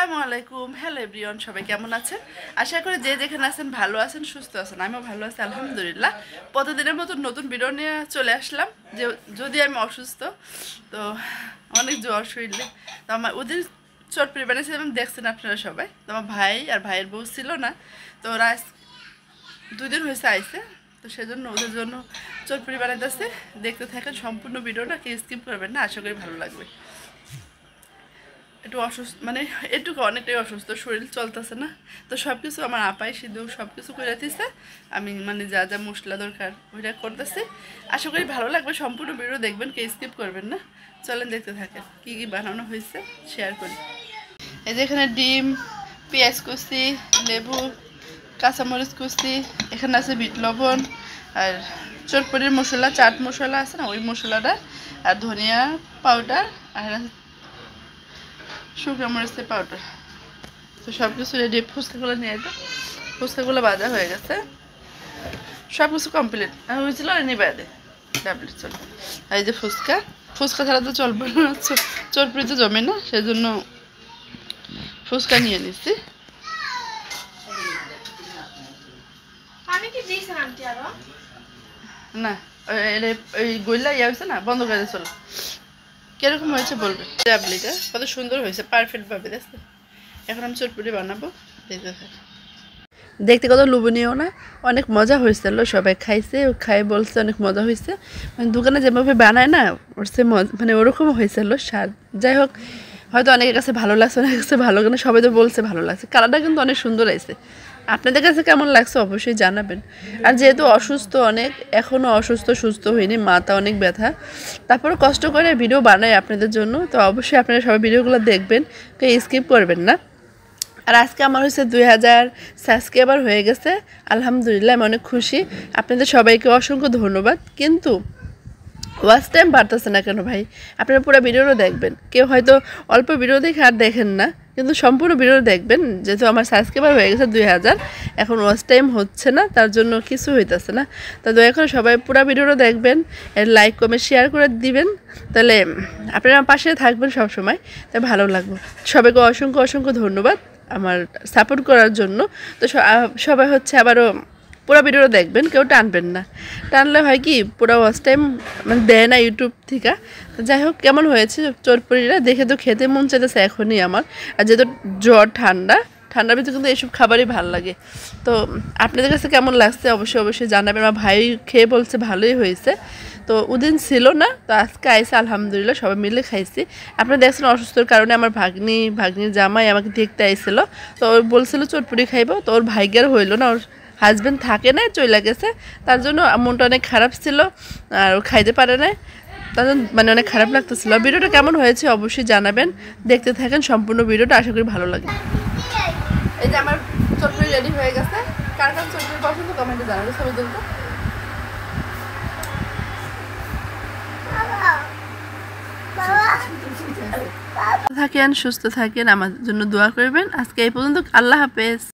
আসসালামু আলাইকুম। Hello everyone, সবাই কেমন আছেন? আশা করি যে যেখানে আছেন ভালো আছেন, সুস্থ আছেন। আমিও ভালো আছি আলহামদুলিল্লাহ। প্রতিদিনের মতো নতুন ভিডিও নিয়ে চলে আসলাম। যে যদি আমি অসুস্থ, তো অনেক জ্বর শরীরে, তো আমার ওদের চটপড়ি বানিয়েছিলাম, দেখছেন আপনারা সবাই। তো আমার ভাই আর ভাইয়ের বউ ছিল না, তো ওরা 2 দিন হয়েছে আইসে, তো সেজন্য ওদের জন্য চটপড়ি বানাইতেছে। দেখতে থাকেন সম্পূর্ণ ভিডিওটা, কেউ স্কিপ করবেন না, আশা করি ভালো লাগবে। একটু অসুস্থ, মানে একটু অনেকটাই অসুস্থ, শরীর চলতেছে না। তো সব কিছু আমার আপাই সিদ্ধ সব কিছু করে দিতেছে। আমি মানে যা যা মশলা দরকার ওইটা করতেছি। আশা করি ভালো লাগবে, সম্পূর্ণ ভিডিও দেখবেন, কেউ স্কিপ করবেন না। চলেন দেখতে থাকেন কী কী বানানো হয়েছে, শেয়ার করি। এই যে এখানে ডিম, পেঁয়াজ কুচি, লেবু, কাঁচামরিচ কুচি, এখানে আছে বিট লবণ, আর চটপটির মশলা, চাট মশলা আছে না, ওই মশলাটা, আর ধনিয়া পাউডার, আর শুকনো মরিচের পাউডার। তো সব কিছু রেডি। ফুচকাগুলো নিয়ে যেত, ফুচকাগুলো ভাজা হয়ে গেছে, সব কিছু কমপ্লিট হয়েছিল। আর নিবে দে ট্যাবলেট চলবে। আর এই যে ফুচকা, ফুচকা ছাড়া তো চলবে না, চটপড়ি তো জমে না, সেই জন্য ফুচকা নিয়ে নিচ্ছি। না ওই গইলা ইয়ে হয়েছে না, বন্ধ করে দিয়ে চলো। কিরকম হয়েছে বলবে। ট্যাবলেটটা কত সুন্দর হয়েছে, পারফেক্টভাবে দেখতে। এখন আমি চটপটি বানাবো, দেখতে কত লোভনীয় না, অনেক মজা হয়েছিল। সবাই খাইছে, খাই বলছে অনেক মজা হয়েছে। মানে দোকানে যেভাবে বানায় না, ওর সে মানে ওরকম হয়েছিল স্বাদ। যাই হোক, হয়তো অনেকের কাছে ভালো লাগছে, অনেকের কাছে ভালো, কেন সবাই তো বলছে ভালো লাগছে। কালারটা কিন্তু অনেক সুন্দর আছে। আপনাদের কাছে কেমন লাগছে অবশ্যই জানাবেন। আর যেহেতু অসুস্থ অনেক, এখনও অসুস্থ, সুস্থ হয়নি, মাথা অনেক ব্যথা, তারপরে কষ্ট করে ভিডিও বানাই আপনাদের জন্য। তো অবশ্যই আপনারা সবাই ভিডিওগুলো দেখবেন, কেউ স্কিপ করবেন না। আর আজকে আমার হচ্ছে 2000 সাবস্ক্রাইবার হয়ে গেছে আলহামদুলিল্লাহ, আমি অনেক খুশি। আপনাদের সবাইকে অসংখ্য ধন্যবাদ। কিন্তু ওয়াচ টাইম বাড়তেছে না কেন ভাই? আপনারা পুরো ভিডিওটা দেখবেন। কেউ হয়তো অল্প ভিডিও দেখে আর দেখেন না, কিন্তু সম্পূর্ণ ভিডিও দেখবেন। যেহেতু আমার সাবস্ক্রাইবার হয়ে গেছে 2000, এখন ওয়াচ টাইম হচ্ছে না, তার জন্য কিছু হইতেছে না। তো দয়া করে সবাই পুরো ভিডিওটা দেখবেন, লাইক কমেন্ট শেয়ার করে দিবেন, তাহলে আপনারা আমার পাশে থাকবেন সবসময়, তাই ভালো লাগবে। সবাইকে অসংখ্য অসংখ্য ধন্যবাদ আমার সাপোর্ট করার জন্য। তো সবাই হচ্ছে আবারও পুরো ভিডিওটা দেখবেন, কেউ টানবেন না। টানলে হয় কি, পুরো ওয়াচ টাইম মানে দেয় না ইউটিউব থেকে। যাই হোক, কেমন হয়েছে চটপটিটা দেখে তো খেতে মন চাইতেছে এখনই আমার। আর যেহেতু জ্বর, ঠান্ডার ভিতরে কিন্তু এইসব খাবারই ভালো লাগে। তো আপনাদের কাছে কেমন লাগছে অবশ্যই অবশ্যই জানাবেন। আমার ভাই খেয়ে বলছে ভালোই হয়েছে। তো ওদিন ছিল না, তো আজকে আইসে আলহামদুলিল্লাহ, সবাই মিলে খাইছি। আপনারা দেখছেন অসুস্থর কারণে আমার ভাগ্নির জামাই আমাকে দেখতে আইছিল। তো ওর বলছিল চটপটি খাইব, তো ওর ভাগ্যের হইলো না, ওর হাজব্যান্ড থাকে না, চলে গেছে। তার জন্য মনটা অনেক খারাপ ছিল, আর ও খাইতে পারে না, তার জন্য মানে অনেক খারাপ লাগতেছিল। ভিডিওটা কেমন হয়েছে অবশ্যই জানাবেন, দেখতে থাকেন সম্পূর্ণ ভিডিওটা, আশা করি ভালো লাগে। এই যে আমার চটপটি রেডি হয়ে গেছে। কার কার চটপটি পছন্দ কমেন্টে জানাবেন সবাই কিন্তু। থাকেন, সুস্থ থাকেন, আমার জন্য দোয়া করবেন। আজকে এই পর্যন্ত, আল্লাহ হাফেজ।